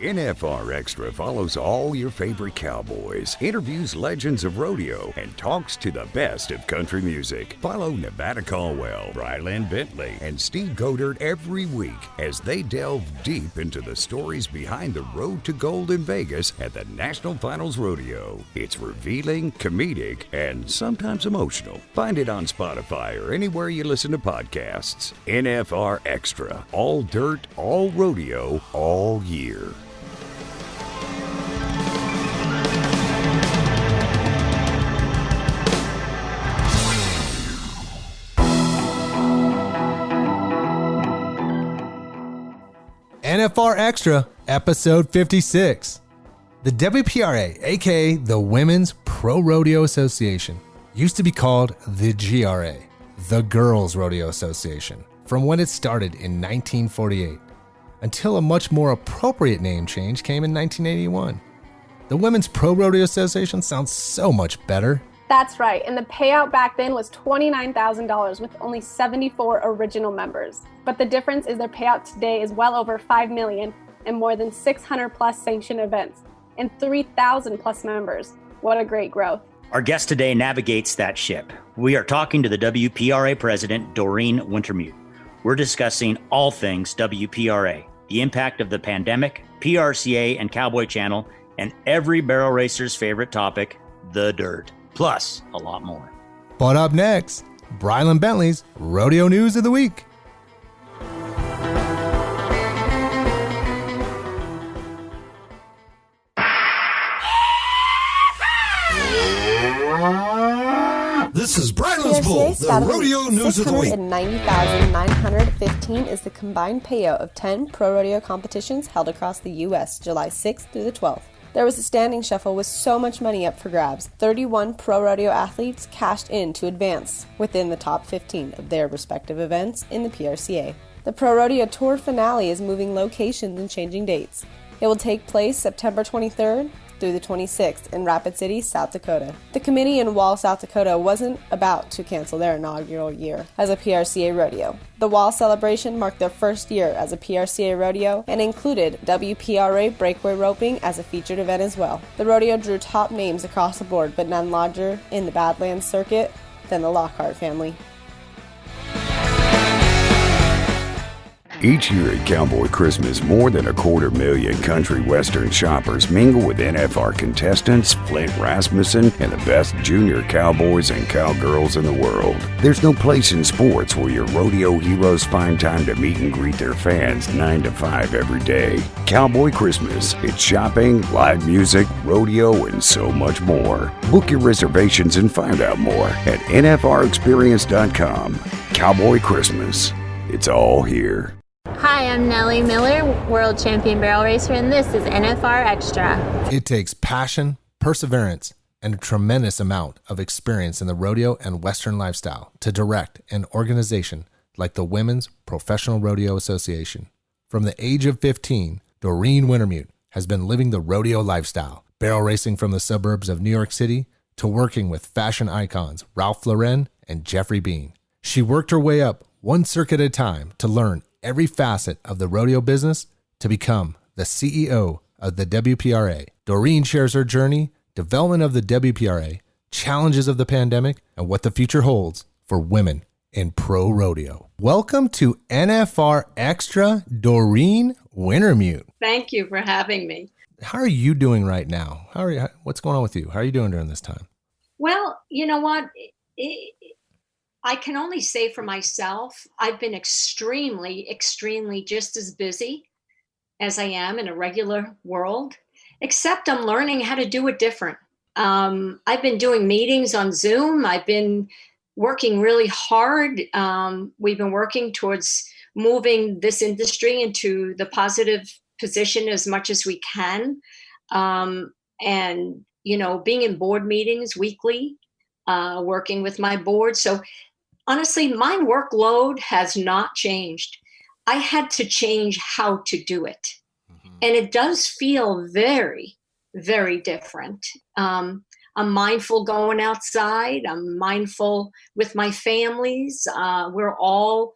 NFR Extra follows all your favorite cowboys, interviews legends of rodeo, and talks to the best of country music. Follow Nevada Caldwell, Ryland Bentley, and Steve Godert every week as they delve deep into the stories behind the road to gold in Vegas at the National Finals Rodeo. It's revealing, comedic, and sometimes emotional. Find it on Spotify or anywhere you listen to podcasts. NFR Extra. All dirt, all rodeo, all year. NFR Extra, episode 56. The WPRA, aka the Women's Pro Rodeo Association, used to be called the GRA, the Girls Rodeo Association, from when it started in 1948, until a much more appropriate name change came in 1981. The Women's Pro Rodeo Association sounds so much better. That's right, and the payout back then was $29,000 with only 74 original members. But the difference is their payout today is well over $5 million and more than 600 plus sanctioned events and 3,000 plus members. What a great growth. Our guest today navigates that ship. We are talking to the WPRA president, Doreen Wintermute. We're discussing all things WPRA, the impact of the pandemic, PRCA and Cowboy Channel, and every barrel racer's favorite topic, the dirt. Plus a lot more. But up next, Ryland Bentley's Rodeo News of the Week. This is Bryland's Bull, the Rodeo News of the Week. $690,915 is the combined payout of 10 pro rodeo competitions held across the U.S. July 6th through the 12th. There was a standing shuffle with so much money up for grabs. 31 pro rodeo athletes cashed in to advance within the top 15 of their respective events in the PRCA. The Pro Rodeo Tour finale is moving locations and changing dates. It will take place September 23rd through the 26th in Rapid City, South Dakota. The committee in Wall, South Dakota wasn't about to cancel their inaugural year as a PRCA rodeo. The Wall celebration marked their first year as a PRCA rodeo and included WPRA Breakaway Roping as a featured event as well. The rodeo drew top names across the board, but none larger in the Badlands circuit than the Lockhart family. Each year at Cowboy Christmas, more than 250,000 country western shoppers mingle with NFR contestants Flint Rasmussen and the best junior cowboys and cowgirls in the world. There's no place in sports where your rodeo heroes find time to meet and greet their fans 9 to 5 every day. Cowboy Christmas. It's shopping, live music, rodeo, and so much more. Book your reservations and find out more at nfrexperience.com. Cowboy Christmas. It's all here. Hi, I'm Nellie Miller, World Champion Barrel Racer, and this is NFR Extra. It takes passion, perseverance, and a tremendous amount of experience in the rodeo and Western lifestyle to direct an organization like the Women's Professional Rodeo Association. From the age of 15, Doreen Wintermute has been living the rodeo lifestyle, barrel racing from the suburbs of New York City to working with fashion icons Ralph Lauren and Jeffrey Bean. She worked her way up one circuit at a time to learn every facet of the rodeo business to become the CEO of the WPRA. Doreen shares her journey, development of the WPRA, challenges of the pandemic, and what the future holds for women in pro rodeo. Welcome to NFR Extra, Doreen Wintermute. Thank you for having me. How are you doing right now? What's going on with you? How are you doing during this time? Well, you know what? I can only say for myself, I've been extremely just as busy as I am in a regular world, except I'm learning how to do it different. I've been doing meetings on Zoom. I've been working really hard. We've been working towards moving this industry into the positive position as much as we can. And, being in board meetings weekly, working with my board. So honestly, my workload has not changed. I had to change how to do it. Mm-hmm. And it does feel very, very different. I'm mindful going outside. I'm mindful with my families. We're all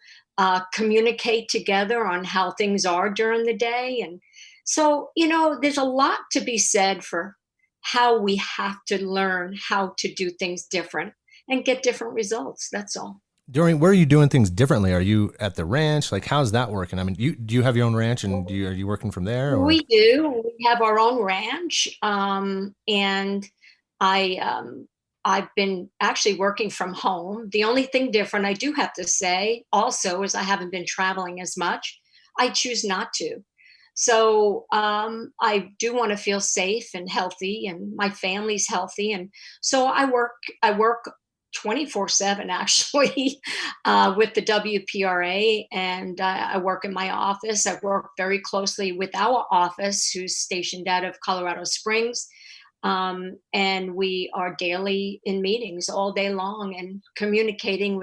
communicate together on how things are during the day. And So, there's a lot to be said for how we have to learn how to do things different and get different results. That's all. Doreen, where are you doing things differently? Are you at the ranch? Like, how's that working? I mean, do you have your own ranch, and are you working from there? Or? We do. We have our own ranch, and I've been actually working from home. The only thing different, I do have to say, also, is I haven't been traveling as much. I choose not to. So I do want to feel safe and healthy, and my family's healthy, and so I work 24/7 actually with the WPRA, and I work in my office. I work very closely with our office, who's stationed out of Colorado Springs, and we are daily in meetings all day long and communicating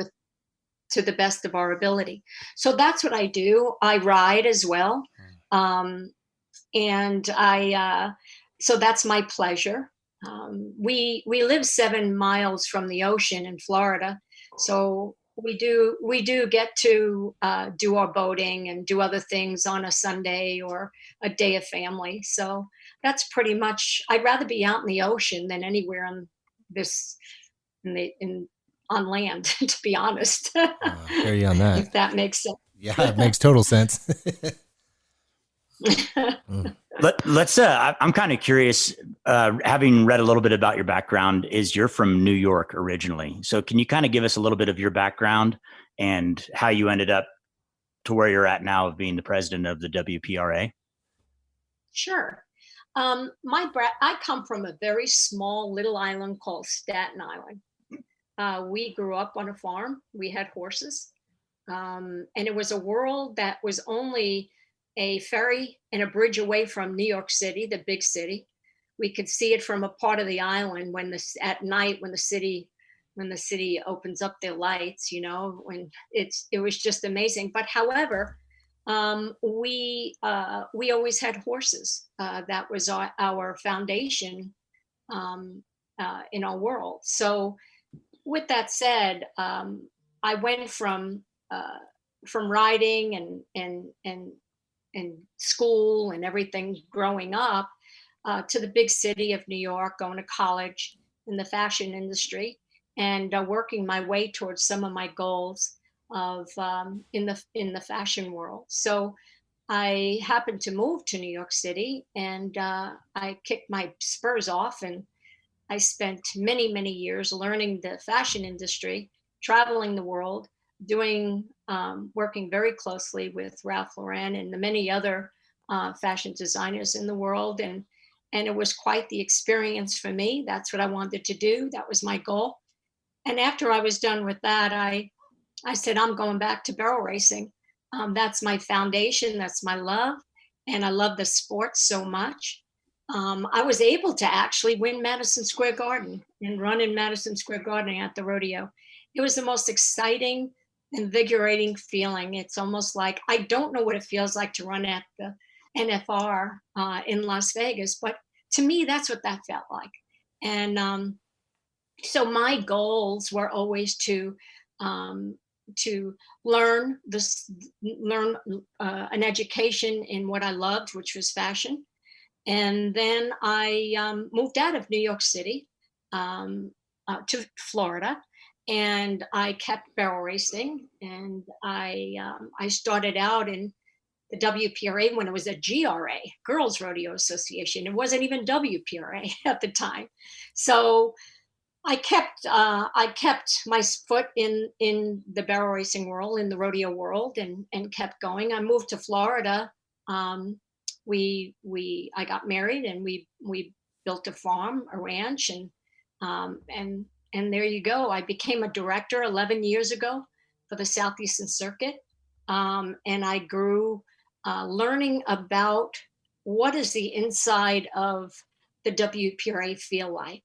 to the best of our ability. So that's what I do. I ride as well, and so that's my pleasure. We live 7 miles from the ocean in Florida, so we do get to do our boating and do other things on a Sunday or a day of family. So that's pretty much. I'd rather be out in the ocean than anywhere on land, to be honest. Hear you on that. If that makes sense. Yeah, it makes total sense. Let's. I'm kind of curious. Having read a little bit about your background, is you're from New York originally. So can you kind of give us a little bit of your background and how you ended up to where you're at now of being the president of the WPRA? Sure. I come from a very small little island called Staten Island. We grew up on a farm. We had horses, and it was a world that was only a ferry and a bridge away from New York City, the big city. We could see it from a part of the island at night when the city opens up their lights, when it was just amazing. But however, we always had horses. That was our foundation in our world. So with that said, I went from riding and school and everything growing up to the big city of New York, going to college in the fashion industry, and working my way towards some of my goals of in the fashion world. So I happened to move to New York City, and I kicked my spurs off, and I spent many, many years learning the fashion industry, traveling the world, working very closely with Ralph Lauren and the many other fashion designers in the world. And it was quite the experience for me. That's what I wanted to do. That was my goal. And after I was done with that, I said, I'm going back to barrel racing. That's my foundation. That's my love. And I love the sport so much. I was able to actually win Madison Square Garden and run in Madison Square Garden at the rodeo. It was the most exciting, invigorating feeling. It's almost like, I don't know what it feels like to run at the NFR in Las Vegas, but to me, that's what that felt like. And so my goals were always to learn an education in what I loved, which was fashion. And then I moved out of New York City to Florida. And I kept barrel racing, and I started out in the WPRA when it was a GRA, Girls Rodeo Association. It wasn't even WPRA at the time. So I kept my foot in the barrel racing world, in the rodeo world, and kept going. I moved to Florida. I got married, and we built a farm, a ranch, and there you go. I became a director 11 years ago for the Southeastern Circuit. And I grew learning about what does the inside of the WPRA feel like?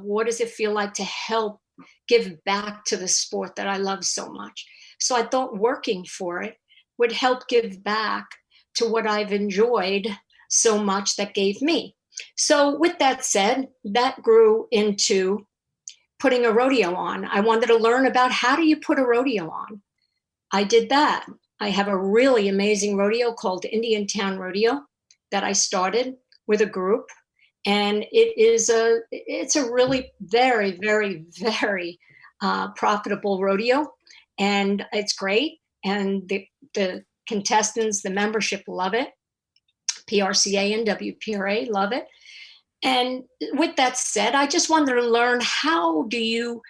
What does it feel like to help give back to the sport that I love so much? So I thought working for it would help give back to what I've enjoyed so much that gave me. So with that said, that grew into putting a rodeo on. I wanted to learn about how do you put a rodeo on. I did that. I have a really amazing rodeo called Indian Town Rodeo that I started with a group, and it's a really very, very, very profitable rodeo, and it's great. And the contestants, the membership love it. PRCA and WPRA love it. And with that said, I just wanted to learn, how do you,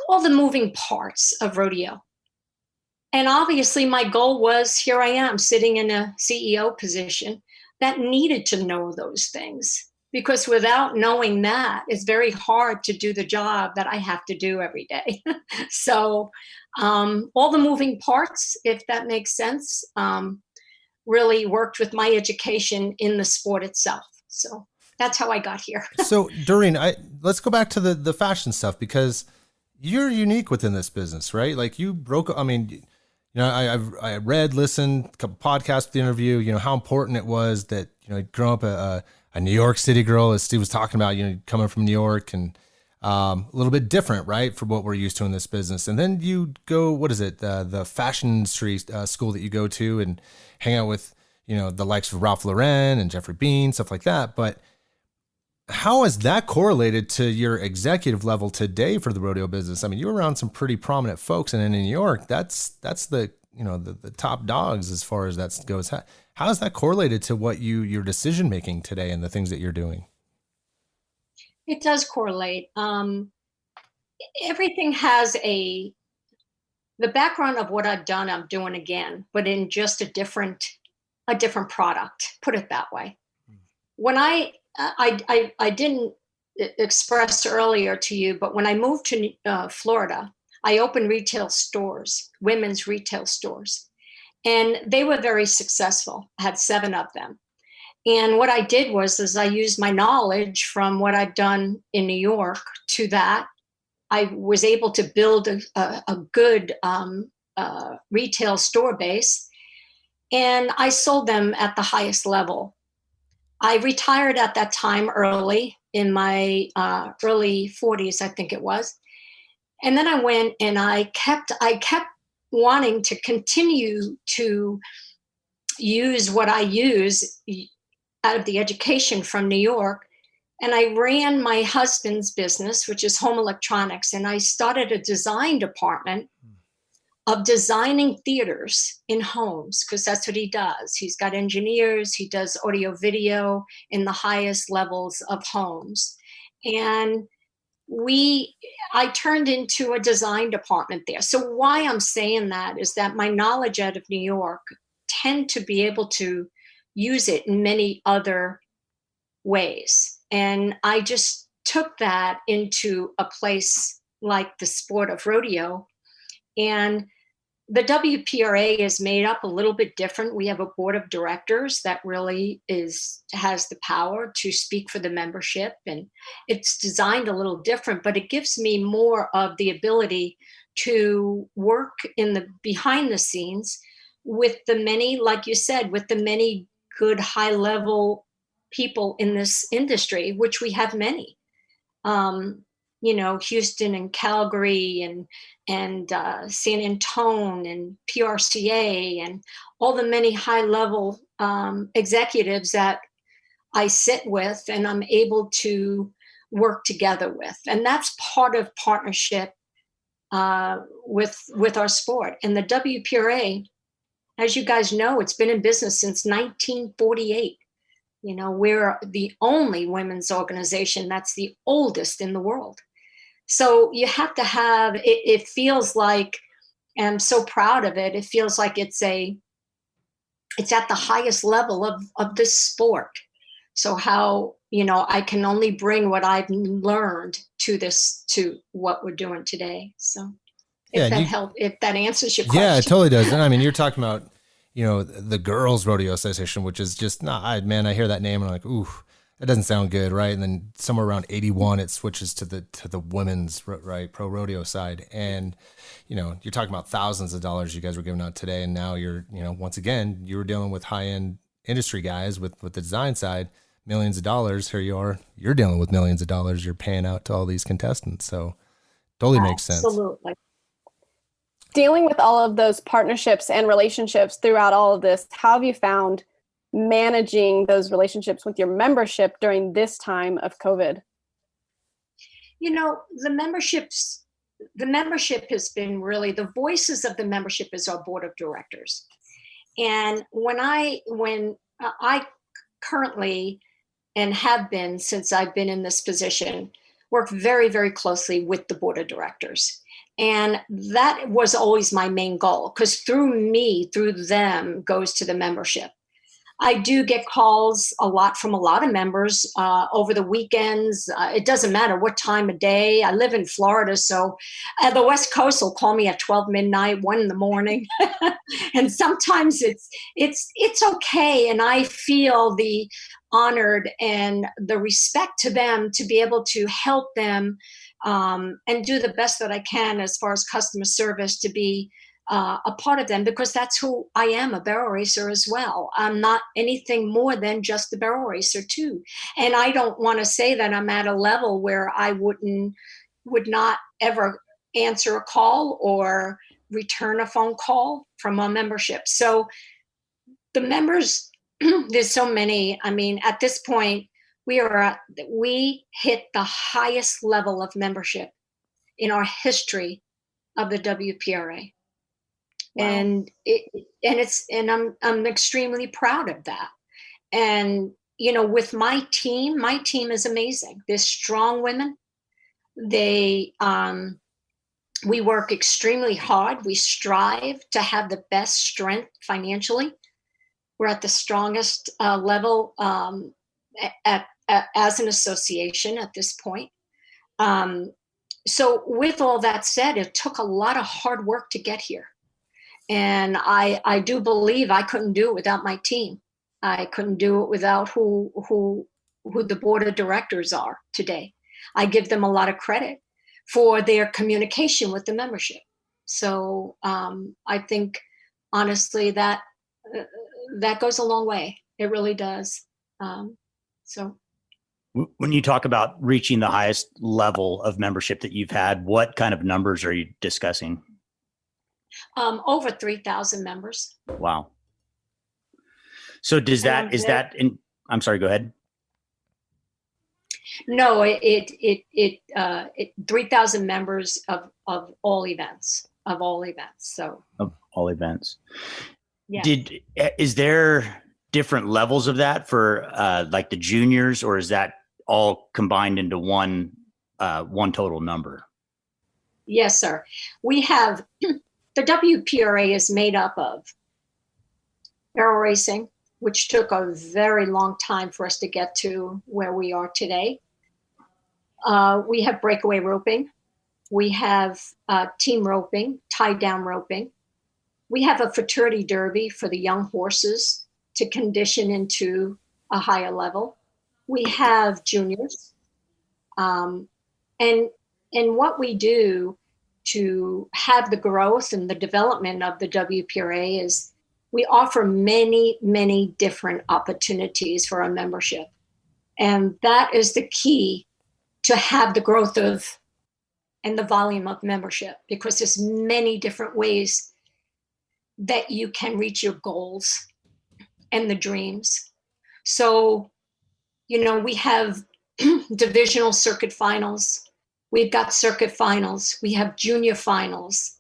all the moving parts of rodeo. And obviously my goal was, here I am sitting in a CEO position that needed to know those things, because without knowing that, it's very hard to do the job that I have to do every day. So all the moving parts, if that makes sense, really worked with my education in the sport itself. So that's how I got here. So Doreen, let's go back to the fashion stuff, because you're unique within this business, right? Like you broke, I mean, you know, I read, listened, a couple podcasts, the interview, you know, how important it was that, you know, grow up a New York City girl, as Steve was talking about, you know, coming from New York, and a little bit different, right, for what we're used to in this business. And then you go, what is it, the fashion industry school that you go to and hang out with, you know, the likes of Ralph Lauren and Jeffrey Bean, stuff like that. But how is that correlated to your executive level today for the rodeo business? I mean, you're around some pretty prominent folks, and in New York, that's the, you know, the top dogs as far as that goes. How is that correlated to what your decision making today and the things that you're doing? It does correlate. Everything has the background of what I've done, I'm doing again, but in just a different product, put it that way. When I didn't express earlier to you, but when I moved to Florida, I opened retail stores, women's retail stores, and they were very successful. I had 7 of them. And what I did was I used my knowledge from what I've done in New York to that. I was able to build a good retail store base, and I sold them at the highest level. I retired at that time early, in my early 40s, I think it was. And then I went and I kept wanting to continue to use what I use out of the education from New York. And I ran my husband's business, which is home electronics. And I started a design department of designing theaters in homes, because that's what he does. He's got engineers, he does audio video in the highest levels of homes. And I turned into a design department there. So why I'm saying that is that my knowledge out of New York tend to be able to use it in many other ways. And I just took that into a place like the sport of rodeo. And the WPRA is made up a little bit different. We have a board of directors that really has the power to speak for the membership, and it's designed a little different, but it gives me more of the ability to work in the behind the scenes with the many, like you said, with the many good high level people in this industry, which we have many. You know, Houston and Calgary and San Antonio and PRCA and all the many high level executives that I sit with and I'm able to work together with. And that's part of partnership with our sport. And the WPRA, as you guys know, it's been in business since 1948. You know, we're the only women's organization that's the oldest in the world. So you have to have, it feels like, and I'm so proud of it, it feels like it's at the highest level of this sport. So how, you know, I can only bring what I've learned to what we're doing today. So if that answers your question. Yeah, it totally does. And I mean, you're talking about, you know, the Girls Rodeo Association, which is just I hear that name and I'm like, ooh, that doesn't sound good, right? And then somewhere around 81, it switches to the women's, right, pro rodeo side. And, you know, you're talking about thousands of dollars you guys were giving out today. And now you're, you know, once again, you were dealing with high-end industry guys with the design side, millions of dollars. Here you are, you're dealing with millions of dollars you're paying out to all these contestants. So totally makes sense. Absolutely. Dealing with all of those partnerships and relationships throughout all of this, how have you found managing those relationships with your membership during this time of COVID? You know, the membership has been really, the voices of the membership is our board of directors. And when I currently, and have been since I've been in this position, work very, very closely with the board of directors. And that was always my main goal, because through them goes to the membership. I do get calls a lot from a lot of members over the weekends. It doesn't matter what time of day. I live in Florida, so the West Coast will call me at 12 midnight, 1 in the morning. And sometimes it's okay. And I feel the honored and the respect to them to be able to help them and do the best that I can as far as customer service, to be a part of them, because that's who I am, a barrel racer as well. I'm not anything more than just a barrel racer too. And I don't want to say that I'm at a level where I would not ever answer a call or return a phone call from a membership. So the members, there's so many. I mean, at this point, we hit the highest level of membership in our history of the WPRA. Wow. And I'm extremely proud of that. And, you know, with my team is amazing. They're strong women. We work extremely hard. We strive to have the best strength financially. We're at the strongest level as an association at this point. So with all that said, it took a lot of hard work to get here. And I do believe I couldn't do it without my team. I couldn't do it without who the board of directors are today. I give them a lot of credit for their communication with the membership. So I think, honestly, that goes a long way. It really does. So. When you talk about reaching the highest level of membership that you've had, what kind of numbers are you discussing? Over 3,000 members. Wow. So I'm sorry, go ahead. No, it 3,000 members of all events. So of all events. Yeah. Is there different levels of that for like the juniors, or is that all combined into one total number? Yes, sir. We have the WPRA is made up of barrel racing, which took a very long time for us to get to where we are today. We have breakaway roping. We have team roping, tie-down roping. We have a fraternity derby for the young horses to condition into a higher level. We have juniors. And what we do to have the growth and the development of the WPRA is we offer many, many different opportunities for our membership. And that is the key to have the growth of and the volume of membership, because there's many different ways that you can reach your goals and the dreams. So, you know, we have divisional circuit finals. We've got circuit finals. We have junior finals.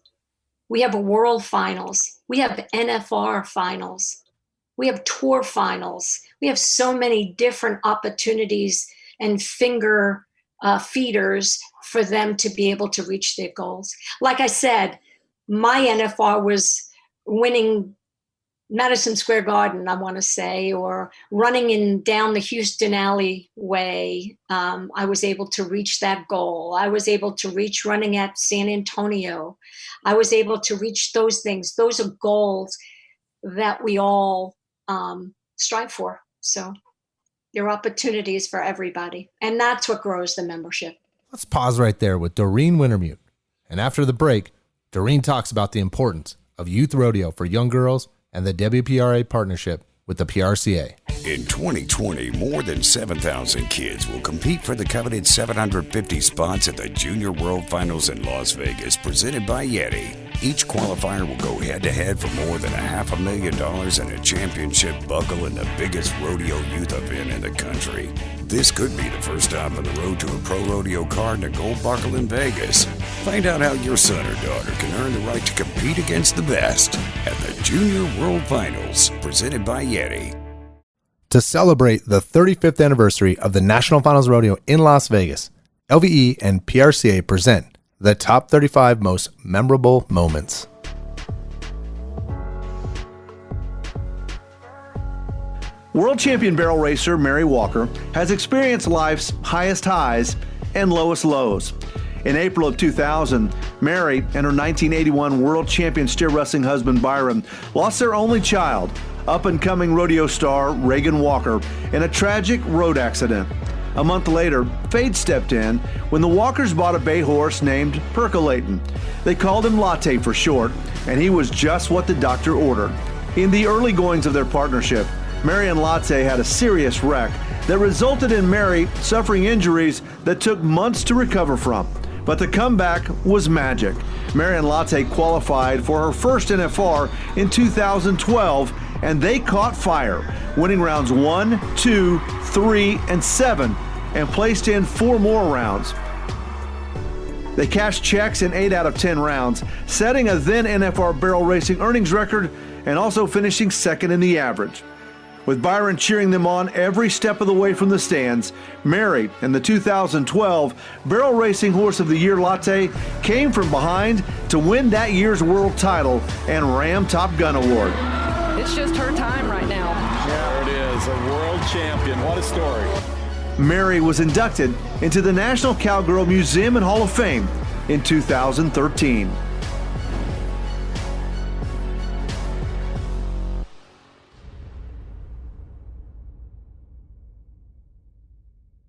We have a world finals. We have NFR finals. We have tour finals. We have so many different opportunities and finger feeders for them to be able to reach their goals. Like I said, my NFR was winning Madison Square Garden, I want to say, or running down the Houston alleyway. I was able to reach that goal. I was able to reach running at San Antonio. I was able to reach those things. Those are goals that we all strive for. So there are opportunities for everybody. And that's what grows the membership. Let's pause right there with Doreen Wintermute. And after the break, Doreen talks about the importance of youth rodeo for young girls and the WPRA partnership with the PRCA. In 2020, more than 7,000 kids will compete for the coveted 750 spots at the Junior World Finals in Las Vegas, presented by Yeti. Each qualifier will go head-to-head for more than $500,000 and a championship buckle in the biggest rodeo youth event in the country. This could be the first stop on the road to a pro rodeo card and a gold buckle in Vegas. Find out how your son or daughter can earn the right to compete against the best at the Junior World Finals, presented by Yeti. To celebrate the 35th anniversary of the National Finals Rodeo in Las Vegas, LVE and PRCA present the top 35 most memorable moments. World champion barrel racer Mary Walker has experienced life's highest highs and lowest lows. In April of 2000, Mary and her 1981 world champion steer wrestling husband Byron lost their only child, up-and-coming rodeo star Reagan Walker, in a tragic road accident. A month later, fate stepped in when the Walkers bought a bay horse named Percolatin'. They called him Latte for short, and he was just what the doctor ordered. In the early goings of their partnership, Mary and Latte had a serious wreck that resulted in Mary suffering injuries that took months to recover from. But the comeback was magic. Mary and Latte qualified for her first NFR in 2012, and they caught fire, winning rounds 1, 2, 3, and 7, and placed in 4 more rounds. They cashed checks in 8 out of 10 rounds, setting a then NFR barrel racing earnings record and also finishing second in the average. With Byron cheering them on every step of the way from the stands, Mary and the 2012 Barrel Racing Horse of the Year Latte came from behind to win that year's world title and Ram Top Gun Award. It's just her time right now. There it is, a world champion. What a story. Mary was inducted into the National Cowgirl Museum and Hall of Fame in 2013.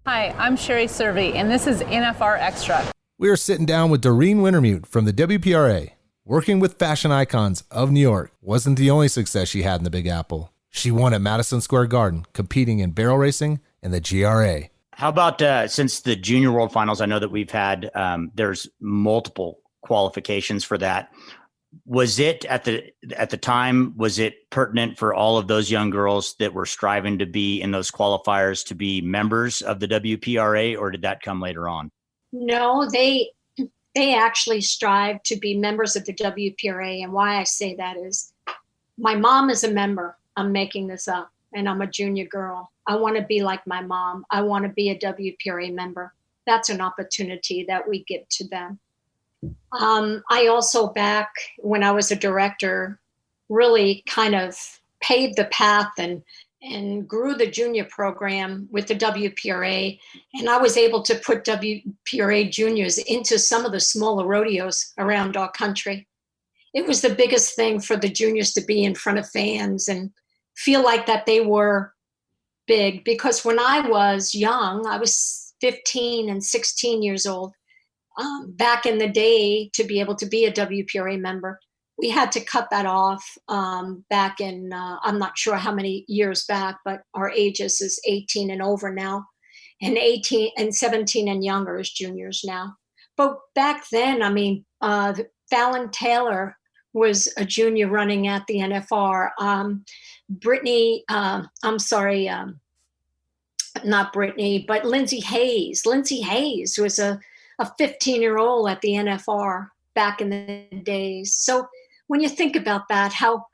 Hi, I'm Sherry Servey, and this is NFR Extra. We are sitting down with Doreen Wintermute from the WPRA. Working with fashion icons of New York wasn't the only success she had in the Big Apple. She won at Madison Square Garden, competing in barrel racing and the GRA. How about since the Junior World Finals, I know that we've had, there's multiple qualifications for that. Was it at the time, was it pertinent for all of those young girls that were striving to be in those qualifiers to be members of the WPRA, or did that come later on? No, they actually strive to be members of the WPRA. And why I say that is my mom is a member. I'm making this up, and I'm a junior girl. I want to be like my mom. I want to be a WPRA member. That's an opportunity that we give to them. I also, back when I was a director, really kind of paved the path and grew the junior program with the WPRA. And I was able to put WPRA juniors into some of the smaller rodeos around our country. It was the biggest thing for the juniors to be in front of fans and feel like that they were big. Because when I was young, I was 15 and 16 years old. Back in the day, to be able to be a WPRA member, we had to cut that off back in, I'm not sure how many years back, but our ages is 18 and over now, and 18 and 17 and younger is juniors now. But back then, I mean, Fallon Taylor was a junior running at the NFR. Not Brittany, but Lindsay Hayes. Lindsay Hayes was a 15-year-old at the NFR back in the days. So when you think about that, how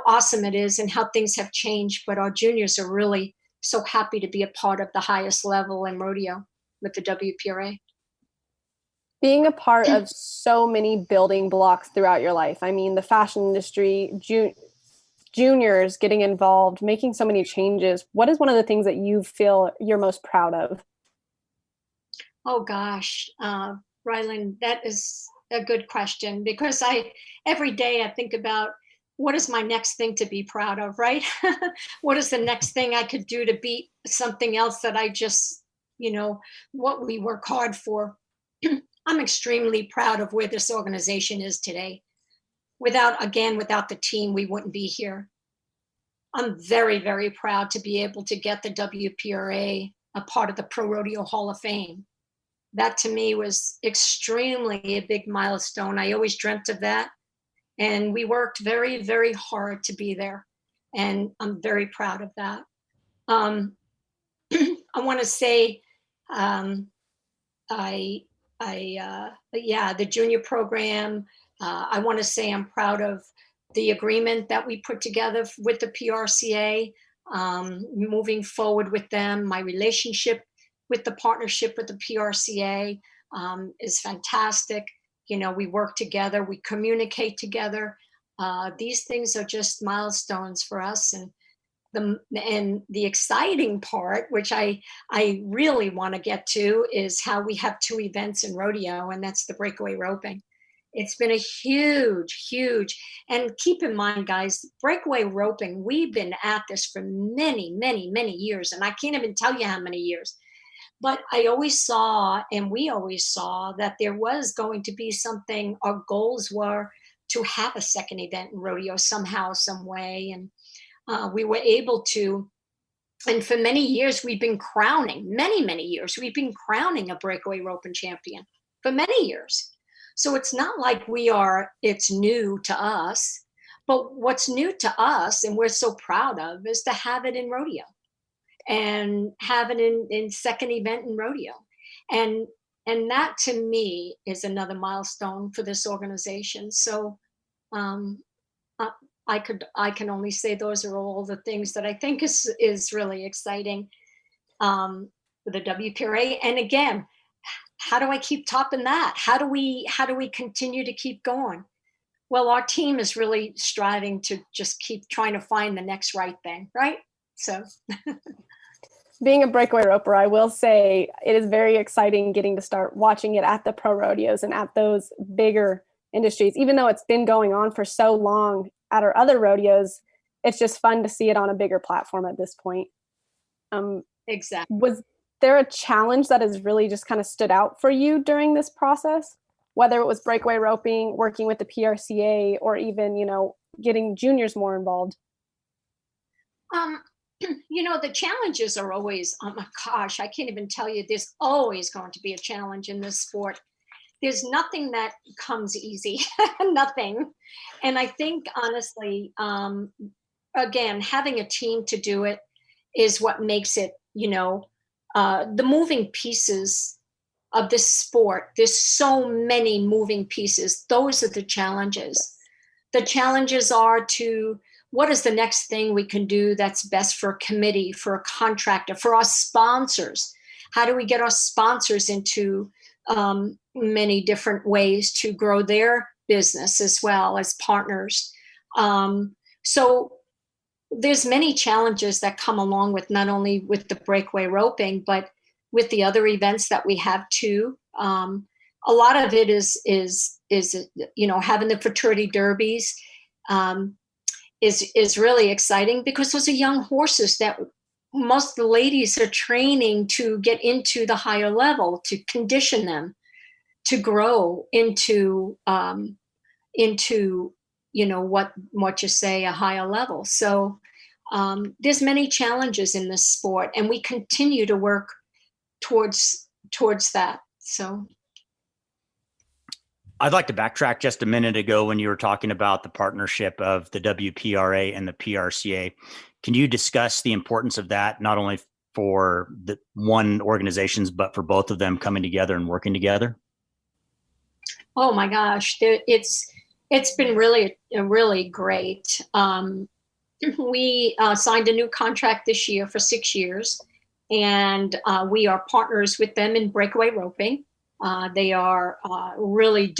awesome it is and how things have changed, but our juniors are really so happy to be a part of the highest level in rodeo with the WPRA. Being a part of so many building blocks throughout your life. I mean, the fashion industry, juniors getting involved, making so many changes. What is one of the things that you feel you're most proud of? Oh gosh, Rylan, that is a good question, because every day I think about what is my next thing to be proud of, right? What is the next thing I could do to beat something else that I just, what we work hard for. I'm extremely proud of where this organization is today. Without the team, we wouldn't be here. I'm very, very proud to be able to get the WPRA a part of the Pro Rodeo Hall of Fame. That to me was extremely a big milestone. I always dreamt of that. And we worked very, very hard to be there. And I'm very proud of that. I want to say, the junior program, I want to say I'm proud of the agreement that we put together with the PRCA, moving forward with them. My relationship with the partnership with the PRCA is fantastic. You know, we work together, we communicate together. These things are just milestones for us. And the exciting part, which I really want to get to, is how we have 2 events in rodeo, and that's the Breakaway Roping. It's been a huge, and keep in mind, guys, Breakaway Roping, we've been at this for many, many, many years, and I can't even tell you how many years. But I always saw, and we always saw, that there was going to be something. Our goals were to have a second event in rodeo somehow, some way, and we were able to. And for many years, we've been crowning, many years, we've been crowning a Breakaway Roping champion for many years. So it's not like it's new to us, but what's new to us, and we're so proud of, is to have it in rodeo and have it in second event in rodeo. And that to me is another milestone for this organization. So I can only say those are all the things that I think is really exciting for the WPRA. And again, how do I keep topping that? How do we continue to keep going? Well, our team is really striving to just keep trying to find the next right thing, right? So being a breakaway roper, I will say it is very exciting getting to start watching it at the pro rodeos and at those bigger industries. Even though it's been going on for so long at our other rodeos, it's just fun to see it on a bigger platform at this point. Exactly. Was there a challenge that has really just kind of stood out for you during this process? Whether it was breakaway roping, working with the PRCA, or even, getting juniors more involved? The challenges are always, oh my gosh, I can't even tell you, there's always going to be a challenge in this sport. There's nothing that comes easy, nothing. And I think, honestly, again, having a team to do it is what makes it, the moving pieces of this sport. There's so many moving pieces. Those are the challenges. The challenges are what is the next thing we can do that's best for a committee, for a contractor, for our sponsors? How do we get our sponsors into many different ways to grow their business as well as partners? So there's many challenges that come along with not only with the breakaway roping, but with the other events that we have too. A lot of it is having the fraternity derbies is really exciting, because those are young horses that most of the ladies are training to get into the higher level, to condition them to grow into what you say, a higher level. So there's many challenges in this sport, and we continue to work towards that. So I'd like to backtrack just a minute ago when you were talking about the partnership of the WPRA and the PRCA. Can you discuss the importance of that, not only for the one organizations, but for both of them coming together and working together? Oh my gosh, it's been really great. We signed a new contract this year for 6 years, and we are partners with them in breakaway roping. They are really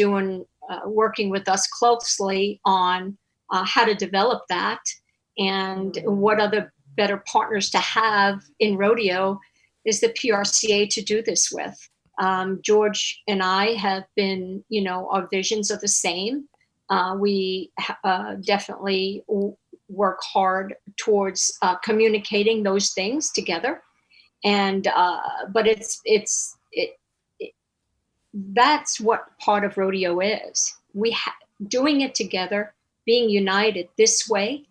working with us closely on how to develop that, and what other better partners to have in rodeo is the PRCA to do this with. George and I have been, our visions are the same. We definitely work hard towards communicating those things together, and but that's what part of rodeo is. Doing it together, being united this way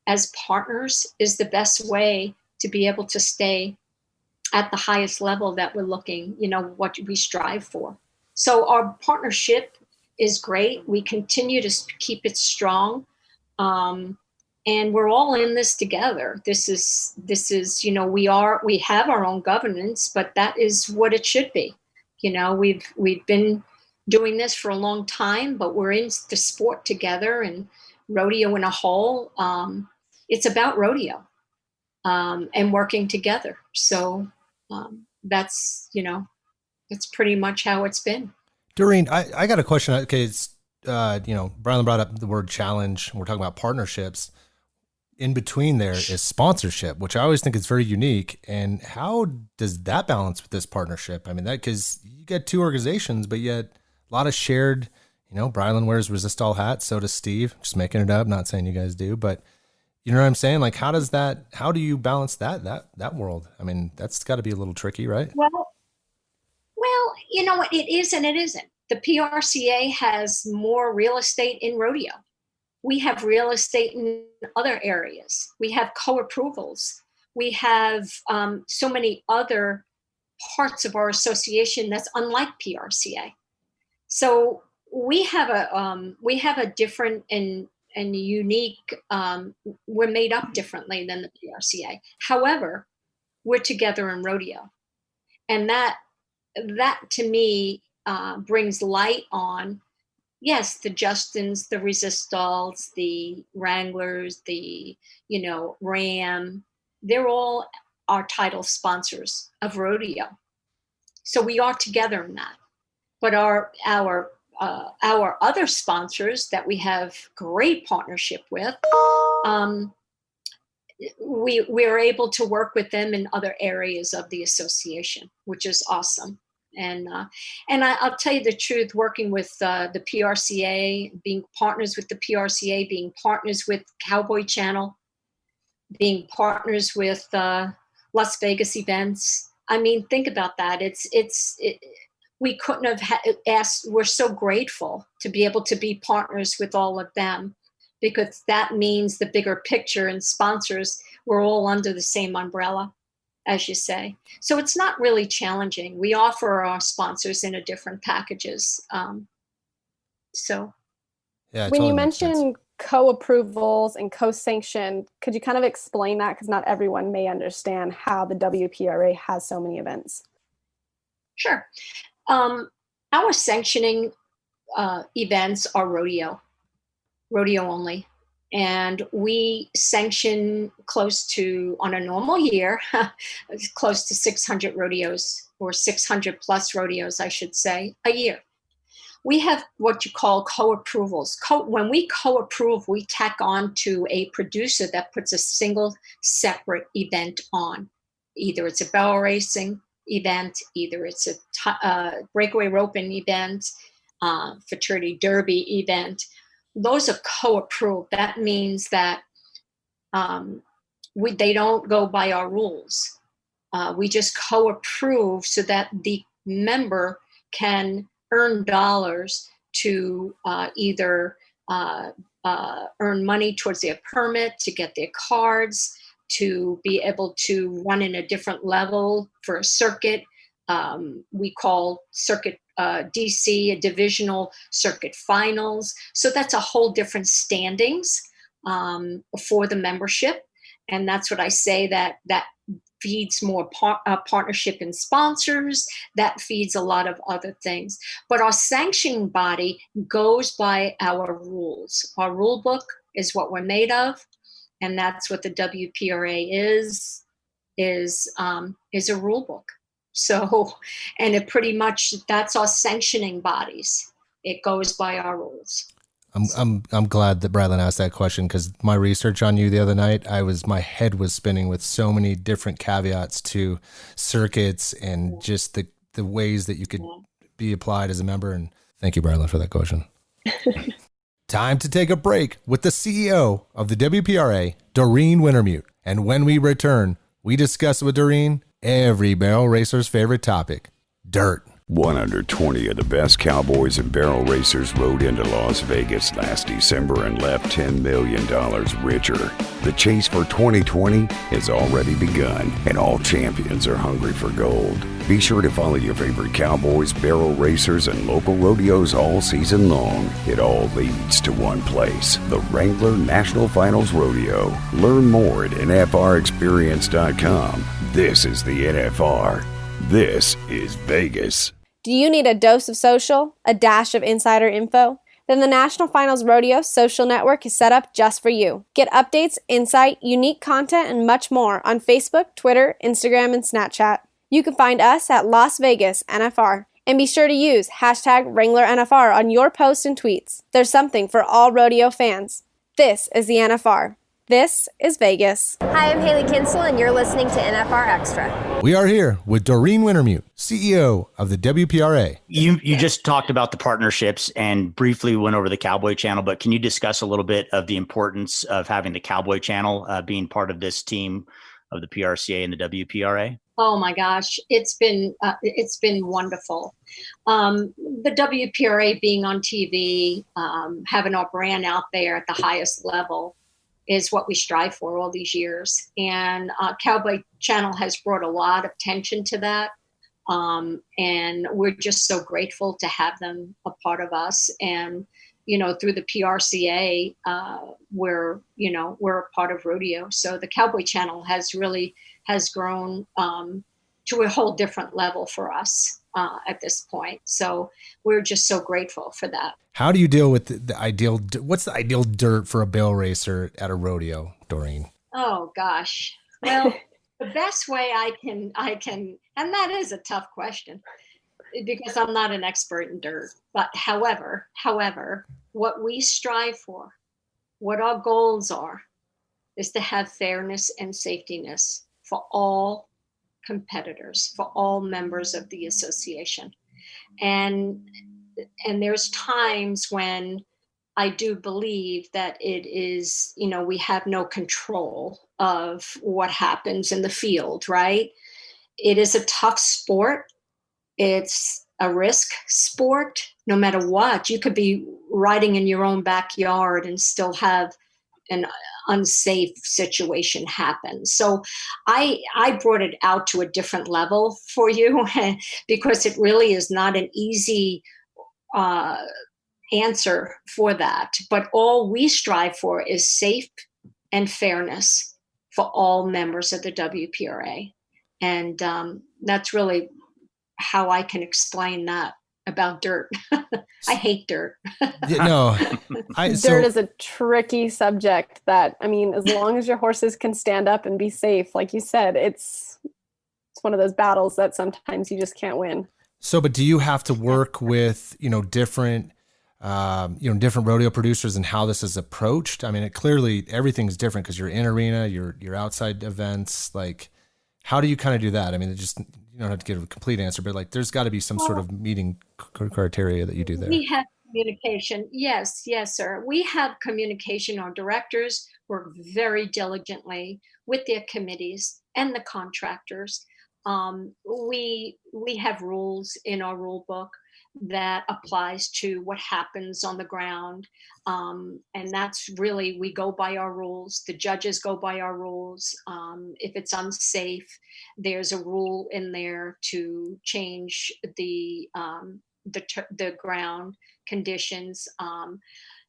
as partners is the best way to be able to stay at the highest level that we're looking, what we strive for. So our partnership is great. We continue to keep it strong. And we're all in this together. This is, you know, we have our own governance, but that is what it should be. You know, we've been doing this for a long time, but we're in the sport together, and rodeo in a whole. It's about rodeo and working together. So that's, you know, that's pretty much how it's been. Doreen, I got a question. Okay, it's you know, Brian brought up the word challenge. We're talking about partnerships. In between there is sponsorship, which I always think is very unique. And how does that balance with this partnership? I mean, that, because you get two organizations, but yet a lot of shared, you know, Brylan wears Resistol hats. So does Steve. Just making it up. Not saying you guys do, but you know what I'm saying? Like, how do you balance that world? I mean, that's got to be a little tricky, right? Well, you know what? It is and it isn't. The PRCA has more real estate in rodeo. We have real estate in other areas. We have co-approvals. We have so many other parts of our association that's unlike PRCA. So we have a different and unique. We're made up differently than the PRCA. However, we're together in rodeo, and that to me brings light on. Yes, the Justins, the Resistols, the Wranglers, the, you know, Ram, they're all our title sponsors of rodeo. So we are together in that. But our other sponsors that we have great partnership with, we're able to work with them in other areas of the association, which is awesome. And I'll tell you the truth, working with the PRCA, being partners with the PRCA, being partners with Cowboy Channel, being partners with Las Vegas events. I mean, think about that. We couldn't have asked. We're so grateful to be able to be partners with all of them, because that means the bigger picture and sponsors, we're all under the same umbrella, as you say. So it's not really challenging. We offer our sponsors in a different packages. So yeah, when you mention co-approvals and co-sanction, could you kind of explain that? Because not everyone may understand how the WPRA has so many events. Sure. Our sanctioning events are rodeo only. And we sanction close to, on a normal year, close to 600 rodeos, or 600 plus rodeos, I should say, a year. We have what you call co-approvals. When we co-approve, we tack on to a producer that puts a single separate event on. Either it's a barrel racing event, either it's a breakaway roping event, fraternity derby event. Those are co-approved. That means that they don't go by our rules. We just co-approve so that the member can earn dollars to either earn money towards their permit, to get their cards, to be able to run in a different level for a circuit. We call circuit DC, a divisional circuit finals. So that's a whole different standings for the membership. And that's what I say, that feeds more partnership and sponsors. That feeds a lot of other things. But our sanctioning body goes by our rules. Our rule book is what we're made of. And that's what the WPRA is a rule book. So, and it pretty much, that's our sanctioning bodies. It goes by our rules. I'm glad that Brylan asked that question, because my research on you the other night, my head was spinning with so many different caveats to circuits and just the ways that you could be applied as a member. And thank you, Brylan, for that question. Time to take a break with the CEO of the WPRA, Doreen Wintermute. And when we return, we discuss with Doreen every barrel racer's favorite topic, dirt. 120 of the best cowboys and barrel racers rode into Las Vegas last December and left $10 million richer. The chase for 2020 has already begun, and all champions are hungry for gold. Be sure to follow your favorite cowboys, barrel racers, and local rodeos all season long. It all leads to one place, the Wrangler National Finals Rodeo. Learn more at NFRExperience.com. This is the NFR. This is Vegas. Do you need a dose of social, a dash of insider info? Then the National Finals Rodeo social network is set up just for you. Get updates, insight, unique content, and much more on Facebook, Twitter, Instagram, and Snapchat. You can find us at Las Vegas NFR. And be sure to use hashtag WranglerNFR on your posts and tweets. There's something for all rodeo fans. This is the NFR. This is Vegas. Hi, I'm Haley Kinsel, and you're listening to NFR Extra. We are here with Doreen Wintermute, CEO of the WPRA. You just talked about the partnerships and briefly went over the Cowboy Channel, but can you discuss a little bit of the importance of having the Cowboy Channel being part of this team of the PRCA and the WPRA? Oh my gosh, it's been wonderful. The WPRA being on TV, having our brand out there at the highest level is what we strive for all these years. And Cowboy Channel has brought a lot of attention to that. And we're just so grateful to have them a part of us. And, through the PRCA, we're a part of Rodeo. So the Cowboy Channel has grown to a whole different level for us at this point. So we're just so grateful for that. How do you deal with what's the ideal dirt for a barrel racer at a rodeo, Doreen? Oh gosh. Well, the best way I can, and that is a tough question because I'm not an expert in dirt, but however, what we strive for, what our goals are, is to have fairness and safetyness for all competitors, for all members of the association. And there's times when I do believe that it is, we have no control of what happens in the field, right? It is a tough sport. It's a risk sport. No matter what, you could be riding in your own backyard and still have an unsafe situation happen. So I brought it out to a different level for you because it really is not an easy answer for that. But all we strive for is safe and fairness for all members of the WPRA. And that's really how I can explain that about dirt. I hate dirt. Dirt is a tricky subject that, as long as your horses can stand up and be safe, like you said, it's one of those battles that sometimes you just can't win. So, but do you have to work with, different rodeo producers and how this is approached? Clearly everything's different because you're in arena, you're outside events. Like, how do you kind of do that? You don't have to give a complete answer, but there's got to be some sort of meeting criteria that you do there. We have communication. Yes, sir. We have communication. Our directors work very diligently with their committees and the contractors. We have rules in our rule book that applies to what happens on the ground. And that's really, we go by our rules. The judges go by our rules. If it's unsafe, there's a rule in there to change the ground conditions.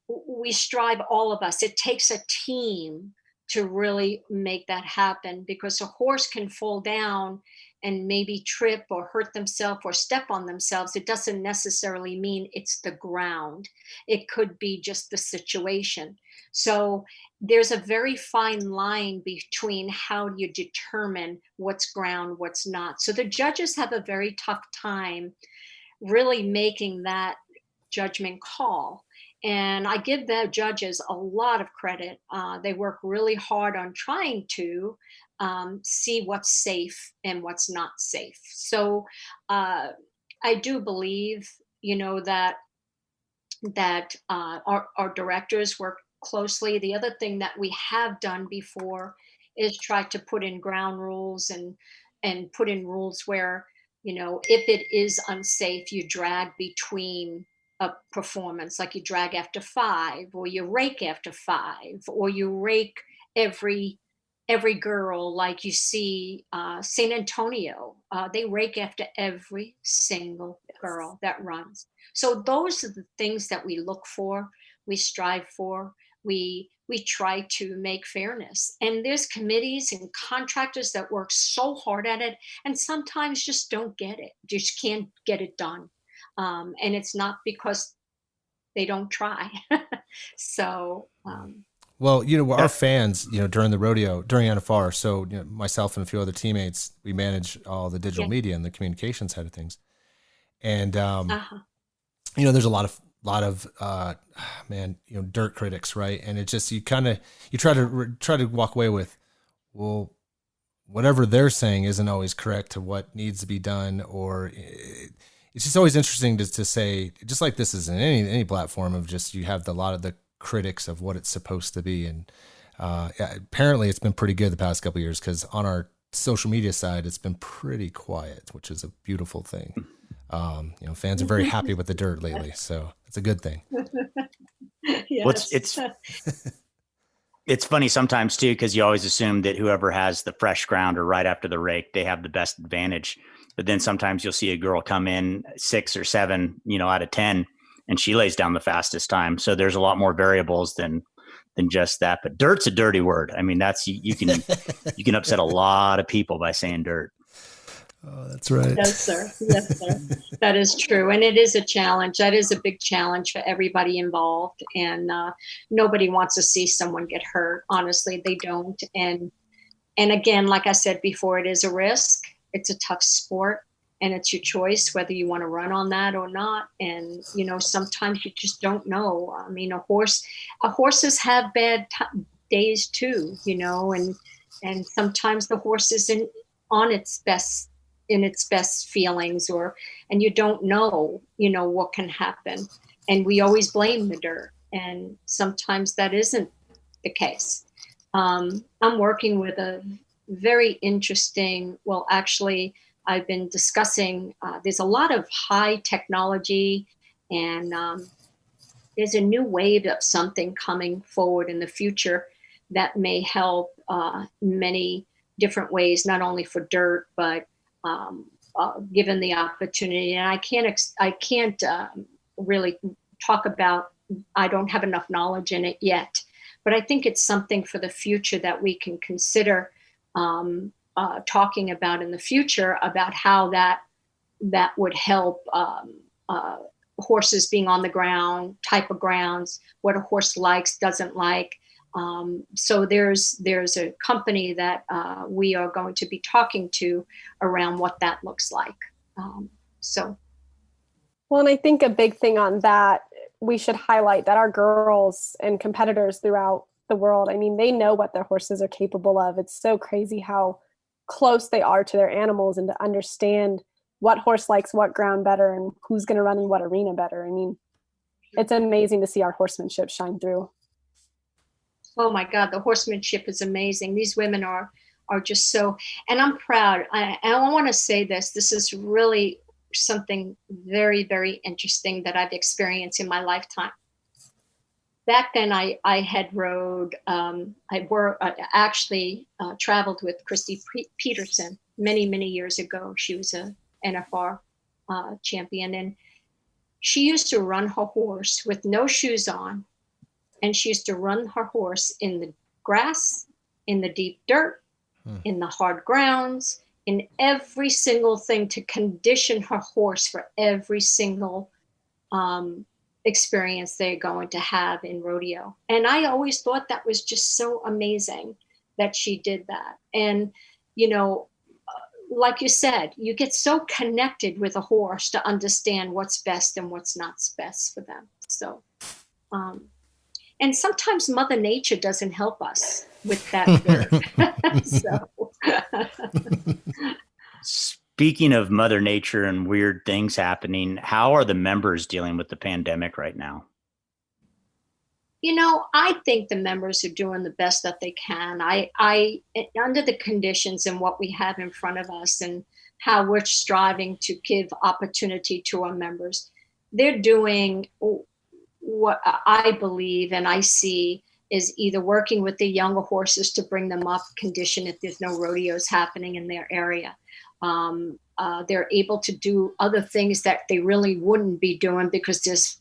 We strive, all of us. It takes a team to really make that happen because a horse can fall down and maybe trip or hurt themselves or step on themselves. It doesn't necessarily mean it's the ground. It could be just the situation. So there's a very fine line between how you determine what's ground, what's not. So the judges have a very tough time really making that judgment call. And I give the judges a lot of credit. They work really hard on trying to see what's safe and what's not safe. So I do believe, that our directors work closely. The other thing that we have done before is try to put in ground rules and put in rules where If it is unsafe, you drag between a performance, like you drag after 5, or you rake after 5, or you rake every girl, like you see San Antonio. They rake after every single girl that runs. So those are the things that we look for, we strive for. We try to make fairness. And there's committees and contractors that work so hard at it, and sometimes just don't get it, just can't get it done. And it's not because they don't try. So, well, our fans, during the rodeo, during NFR, so myself and a few other teammates, we manage all the digital media and the communication side of things. And, there's a lot of dirt critics, right? And it just, you try to walk away with, well, whatever they're saying isn't always correct to what needs to be done, or it's just always interesting to say, just like this is in any platform, of just, you have a lot of the critics of what it's supposed to be. And apparently it's been pretty good the past couple of years, because on our social media side, it's been pretty quiet, which is a beautiful thing. Fans are very happy with the dirt lately, so it's a good thing. Yes. It's funny sometimes too, because you always assume that whoever has the fresh ground or right after the rake, they have the best advantage. But then sometimes you'll see a girl come in 6 or 7, out of 10, and she lays down the fastest time. So there's a lot more variables than just that. But dirt's a dirty word. I mean, that's you can upset a lot of people by saying dirt. Oh, that's right. Yes, sir. Yes, sir. That is true. And it is a challenge. That is a big challenge for everybody involved. And nobody wants to see someone get hurt. Honestly, they don't. And again, like I said before, it is a risk. It's a tough sport, and it's your choice whether you want to run on that or not. And, sometimes you just don't know. I mean, horses have bad days too, and sometimes the horse isn't on its best, in its best feelings, and you don't know, what can happen. And we always blame the dirt, and sometimes that isn't the case. I'm working with a very interesting, actually, I've been discussing, there's a lot of high technology, and there's a new wave of something coming forward in the future that may help many different ways, not only for dirt, but given the opportunity. And I can't really talk about, I don't have enough knowledge in it yet, but I think it's something for the future that we can consider talking about in the future, about how that would help horses being on the ground, type of grounds, what a horse likes, doesn't like. So there's a company that we are going to be talking to around what that looks like. Well, and I think a big thing on that, we should highlight that our girls and competitors throughout the world, I mean, they know what their horses are capable of. It's so crazy how close they are to their animals, and to understand what horse likes what ground better and who's going to run in what arena better. I mean, it's amazing to see our horsemanship shine through. Oh my God, the horsemanship is amazing. These women are just so, and I'm proud. I want to say this is really something very, very interesting that I've experienced in my lifetime. Back then I had rode, I actually traveled with Christy Peterson many, many years ago. She was a NFR champion, and she used to run her horse with no shoes on. And she used to run her horse in the grass, in the deep dirt, in the hard grounds, in every single thing, to condition her horse for every single experience they're going to have in rodeo. And I always thought that was just so amazing that she did that. And, like you said, you get so connected with a horse to understand what's best and what's not best for them. So, and sometimes Mother Nature doesn't help us with that dirt. Speaking of Mother Nature and weird things happening, how are the members dealing with the pandemic right now? I think the members are doing the best that they can. I under the conditions and what we have in front of us and how we're striving to give opportunity to our members. They're doing what I believe and I see is either working with the younger horses to bring them up condition if there's no rodeos happening in their area. They're able to do other things that they really wouldn't be doing because there's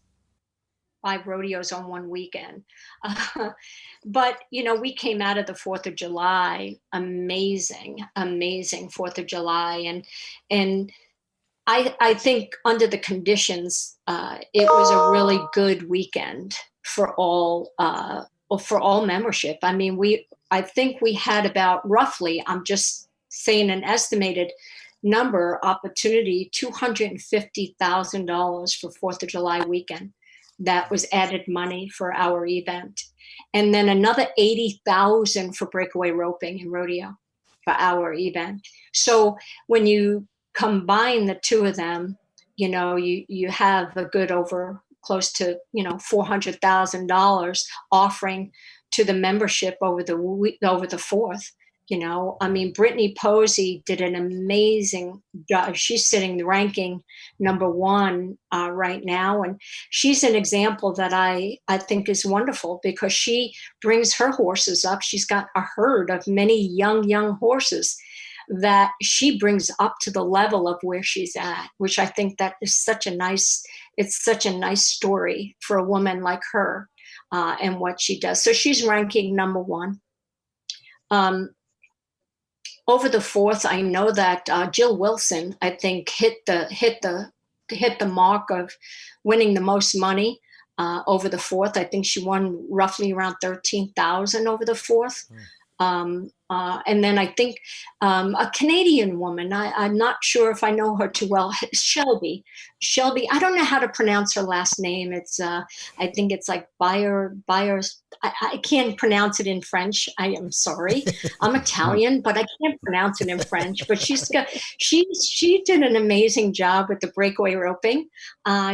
5 rodeos on one weekend. But, we came out of the 4th of July, amazing 4th of July. And I think under the conditions, it was a really good weekend for all membership. I mean, I think we had about roughly, I'm just saying an estimated number, opportunity, $250,000 for 4th of July weekend. That was added money for our event. And then another $80,000 for Breakaway Roping and Rodeo for our event. So when you combine the two of them, you have a good over close to, $400,000 offering to the membership over the 4th. I mean, Brittany Posey did an amazing job. She's sitting ranking number 1 right now. And she's an example that I think is wonderful because she brings her horses up. She's got a herd of many young horses that she brings up to the level of where she's at, which I think that is such a nice story for a woman like her and what she does. So she's ranking number 1. Over the 4th, I know that Jill Wilson, I think, hit the mark of winning the most money over the 4th. I think she won roughly around $13,000 over the 4th. And then I think a Canadian woman, I'm not sure if I know her too well, Shelby, I don't know how to pronounce her last name. It's, I think it's like Byers. I can't pronounce it in French. I am sorry. I'm Italian, but I can't pronounce it in French. But she did an amazing job with the Breakaway Roping.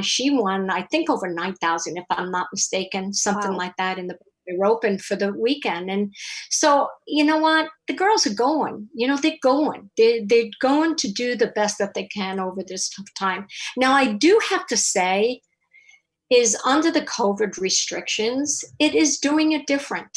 She won, I think, over $9,000, if I'm not mistaken, something like that in the Roping for the weekend. And so, you know what? The girls are going. They're going. They're going to do the best that they can over this tough time. Now, I do have to say, is under the COVID restrictions, it is doing it different.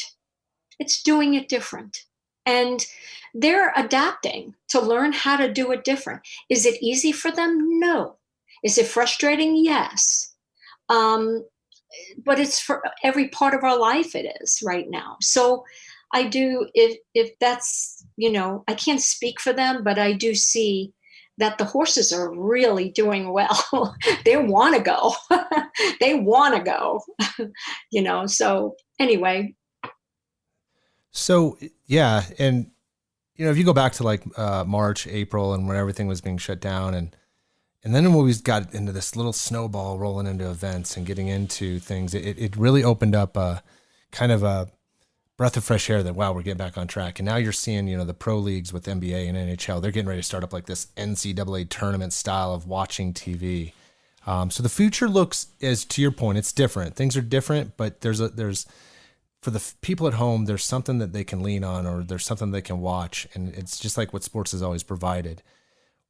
It's doing it different. And they're adapting to learn how to do it different. Is it easy for them? No. Is it frustrating? Yes. But it's for every part of our life it is right now. So I do, if that's, I can't speak for them, but I do see that the horses are really doing well. They want to go. They want to go, so anyway. So, yeah. And, if you go back to like March, April, and when everything was being shut down and then when we got into this little snowball rolling into events and getting into things, it really opened up a kind of a breath of fresh air that, wow, we're getting back on track. And now you're seeing, the pro leagues with NBA and NHL, they're getting ready to start up like this NCAA tournament style of watching TV. So the future looks, as to your point, it's different. Things are different, but there's for the people at home, there's something that they can lean on or there's something they can watch. And it's just like what sports has always provided.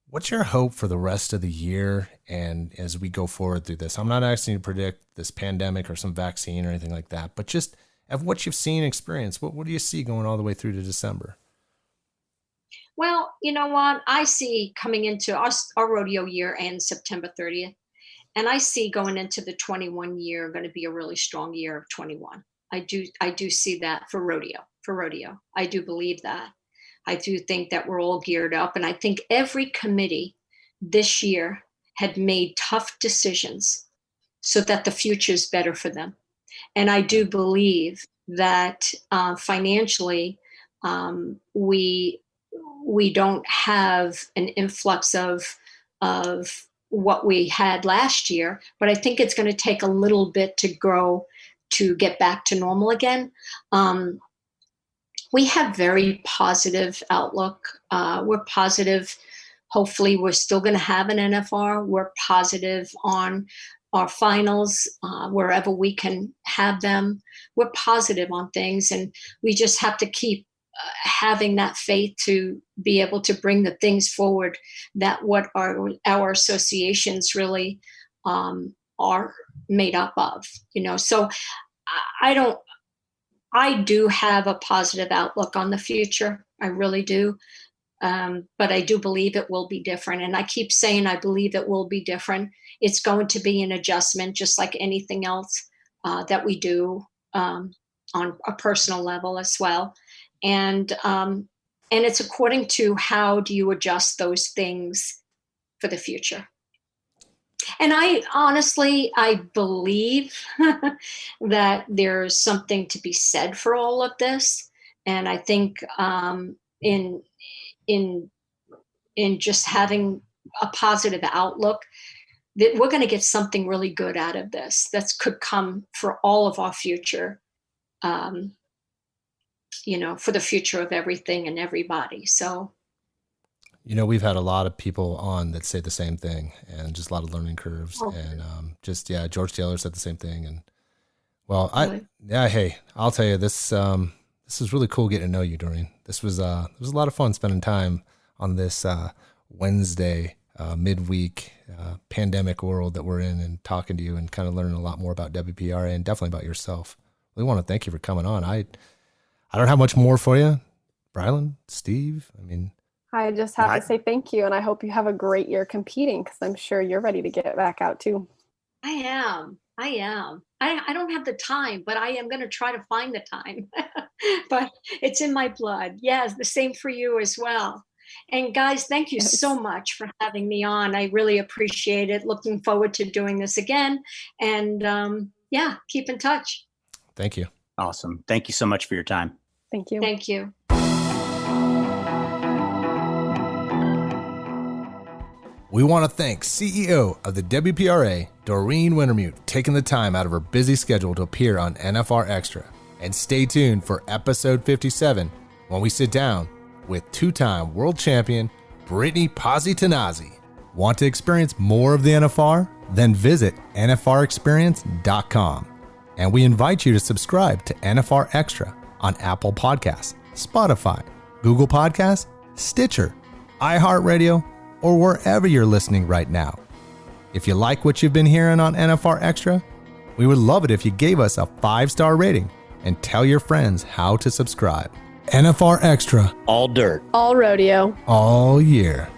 What's your hope for the rest of the year and as we go forward through this? I'm not asking you to predict this pandemic or some vaccine or anything like that, but just of what you've seen and experienced, what do you see going all the way through to December? Well, you know what? I see coming into our rodeo year ends September 30th, and I see going into the 21 year going to be a really strong year of 21. I do see that for rodeo. I do believe that. I do think that we're all geared up. And I think every committee this year had made tough decisions so that the future is better for them. And I do believe that financially, we don't have an influx of what we had last year, but I think it's going to take a little bit to grow to get back to normal again. We have very positive outlook. We're positive. Hopefully, we're still going to have an NFR. We're positive on our finals, wherever we can have them. We're positive on things, and we just have to keep having that faith to be able to bring the things forward that what our associations really are made up of, So I do have a positive outlook on the future. I really do. But I do believe it will be different. And I keep saying I believe it will be different. It's going to be an adjustment, just like anything else that we do on a personal level as well. And it's according to how do you adjust those things for the future. And I believe that there's something to be said for all of this. And I think in just having a positive outlook, that we're going to get something really good out of this that could come for all of our future, for the future of everything and everybody. So, we've had a lot of people on that say the same thing, and just a lot of learning curves. And George Taylor said the same thing. And hey, I'll tell you, this was really cool getting to know you, Doreen. This was a lot of fun spending time on this Wednesday midweek pandemic world that we're in, and talking to you and kind of learning a lot more about WPRA and definitely about yourself. We want to thank you for coming on. I don't have much more for you, Brylan, Steve. I just have to say thank you, and I hope you have a great year competing, because I'm sure you're ready to get back out too. I am. I don't have the time, but I am going to try to find the time. But it's in my blood. Yes, the same for you as well. And guys, thank you so much for having me on. I really appreciate it. Looking forward to doing this again. And keep in touch. Thank you. Awesome. Thank you so much for your time. Thank you. Thank you. We want to thank CEO of the WPRA, Doreen Wintermute, taking the time out of her busy schedule to appear on NFR Extra. And stay tuned for episode 57, when we sit down with two-time world champion Brittany Positanazi. Want to experience more of the NFR? Then visit nfrexperience.com. And we invite you to subscribe to NFR Extra on Apple Podcasts, Spotify, Google Podcasts, Stitcher, iHeartRadio, or wherever you're listening right now. If you like what you've been hearing on NFR Extra, we would love it if you gave us a 5-star rating and tell your friends how to subscribe. NFR Extra. All dirt. All rodeo. All year.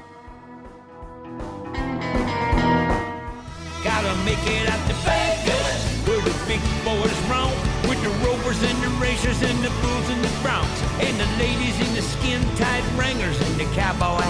Gotta make it out to Vegas, where the big boys roam, with the rovers and the racers and the bulls and the broncs, and the ladies in the skin-tight wranglers and the cowboy